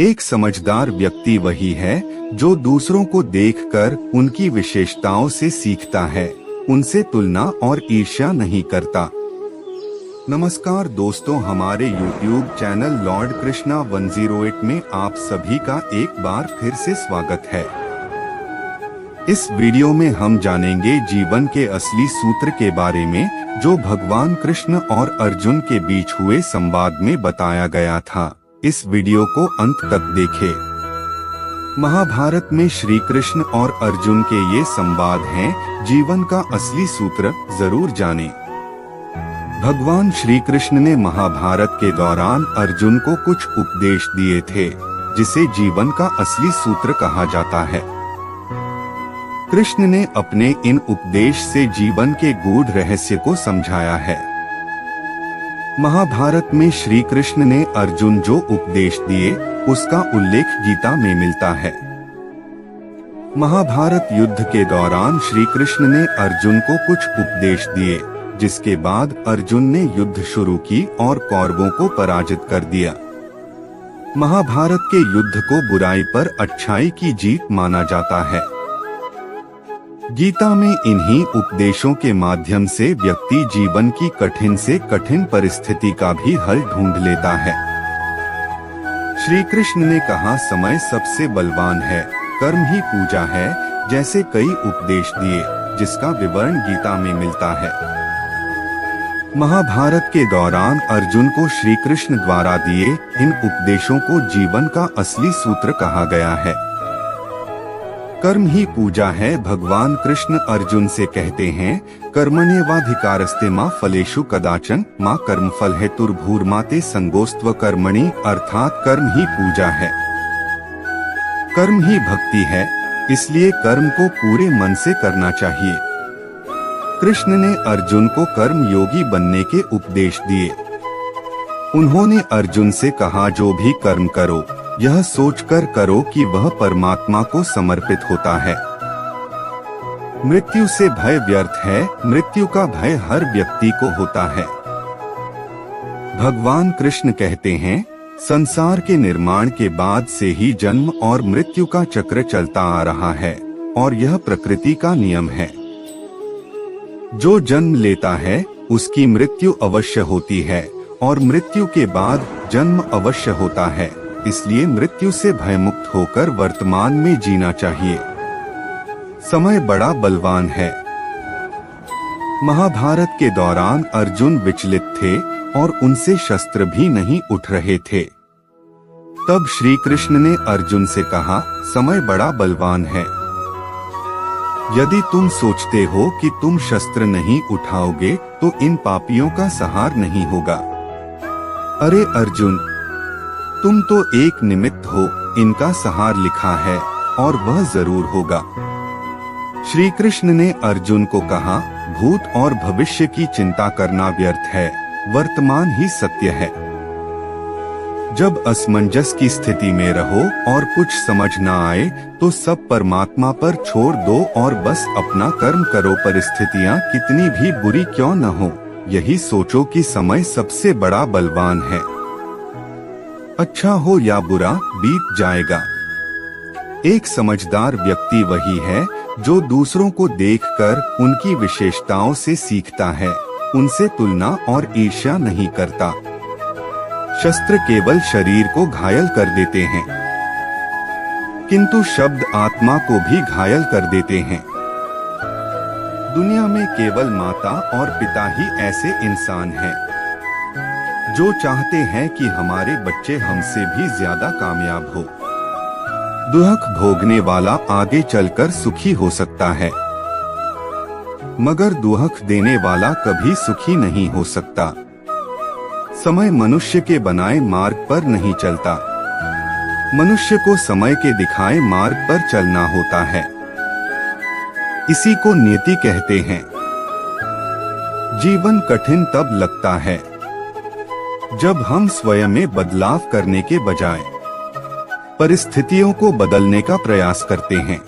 एक समझदार व्यक्ति वही है जो दूसरों को देखकर उनकी विशेषताओं से सीखता है, उनसे तुलना और ईर्ष्या नहीं करता। नमस्कार दोस्तों, हमारे YouTube चैनल लॉर्ड कृष्णा 108 में आप सभी का एक बार फिर से स्वागत है। इस वीडियो में हम जानेंगे जीवन के असली सूत्र के बारे में, जो भगवान कृष्ण और अर्जुन के बीच हुए संवाद में बताया गया था। इस वीडियो को अंत तक देखें। महाभारत में श्री कृष्ण और अर्जुन के ये संवाद हैं, जीवन का असली सूत्र जरूर जानें। भगवान श्री कृष्ण ने महाभारत के दौरान अर्जुन को कुछ उपदेश दिए थे, जिसे जीवन का असली सूत्र कहा जाता है। कृष्ण ने अपने इन उपदेश से जीवन के गूढ़ रहस्य को समझाया है। महाभारत में श्री कृष्ण ने अर्जुन जो उपदेश दिए, उसका उल्लेख गीता में मिलता है। महाभारत युद्ध के दौरान श्री कृष्ण ने अर्जुन को कुछ उपदेश दिए, जिसके बाद अर्जुन ने युद्ध शुरू की और कौरवों को पराजित कर दिया। महाभारत के युद्ध को बुराई पर अच्छाई की जीत माना जाता है। गीता में इन्हीं उपदेशों के माध्यम से व्यक्ति जीवन की कठिन से कठिन परिस्थिति का भी हल ढूंढ लेता है। श्री कृष्ण ने कहा, समय सबसे बलवान है, कर्म ही पूजा है, जैसे कई उपदेश दिए, जिसका विवरण गीता में मिलता है। महाभारत के दौरान अर्जुन को श्री कृष्ण द्वारा दिए इन उपदेशों को जीवन का असली सूत्र कहा गया है। कर्म ही पूजा है। भगवान कृष्ण अर्जुन से कहते हैं, कर्मण्येवाधिकारस्ते मा फलेषु कदाचन मा कर्मफल हेतुर्भूर्माते संगोस्त्व कर्मणि, अर्थात कर्म ही पूजा है, कर्म ही भक्ति है, इसलिए कर्म को पूरे मन से करना चाहिए। कृष्ण ने अर्जुन को कर्म योगी बनने के उपदेश दिए। उन्होंने अर्जुन से कहा, जो भी कर्म करो, यह सोचकर करो कि वह परमात्मा को समर्पित होता है। मृत्यु से भय व्यर्थ है, मृत्यु का भय हर व्यक्ति को होता है। भगवान कृष्ण कहते हैं, संसार के निर्माण के बाद से ही जन्म और मृत्यु का चक्र चलता आ रहा है, और यह प्रकृति का नियम है। जो जन्म लेता है, उसकी मृत्यु अवश्य होती है, और मृत्यु के बाद जन्म अवश्य होता है। इसलिए मृत्यु से भयमुक्त होकर वर्तमान में जीना चाहिए। समय बड़ा बलवान है। महाभारत के दौरान अर्जुन विचलित थे और उनसे शस्त्र भी नहीं उठ रहे थे। तब श्री कृष्ण ने अर्जुन से कहा, समय बड़ा बलवान है। यदि तुम सोचते हो कि तुम शस्त्र नहीं उठाओगे तो इन पापियों का संहार नहीं होगा। अरे अर्जुन, तुम तो एक निमित्त हो, इनका संहार लिखा है और वह जरूर होगा। श्री कृष्ण ने अर्जुन को कहा, भूत और भविष्य की चिंता करना व्यर्थ है, वर्तमान ही सत्य है। जब असमंजस की स्थिति में रहो और कुछ समझ ना आए तो सब परमात्मा पर छोड़ दो और बस अपना कर्म करो, परिस्थितियां कितनी भी बुरी क्यों न हो। यही सोचो कि समय सबसे बड़ा बलवान है। अच्छा हो या बुरा, बीत जाएगा। एक समझदार व्यक्ति वही है जो दूसरों को देखकर उनकी विशेषताओं से सीखता है, उनसे तुलना और ईर्ष्या नहीं करता। शस्त्र केवल शरीर को घायल कर देते हैं, किंतु शब्द आत्मा को भी घायल कर देते हैं। दुनिया में केवल माता और पिता ही ऐसे इंसान हैं जो चाहते हैं कि हमारे बच्चे हमसे भी ज्यादा कामयाब हो। दुख भोगने वाला आगे चलकर सुखी हो सकता है, मगर दुख देने वाला कभी सुखी नहीं हो सकता। समय मनुष्य के बनाए मार्ग पर नहीं चलता, मनुष्य को समय के दिखाए मार्ग पर चलना होता है। इसी को नियति कहते हैं। जीवन कठिन तब लगता है जब हम स्वयं में बदलाव करने के बजाय परिस्थितियों को बदलने का प्रयास करते हैं।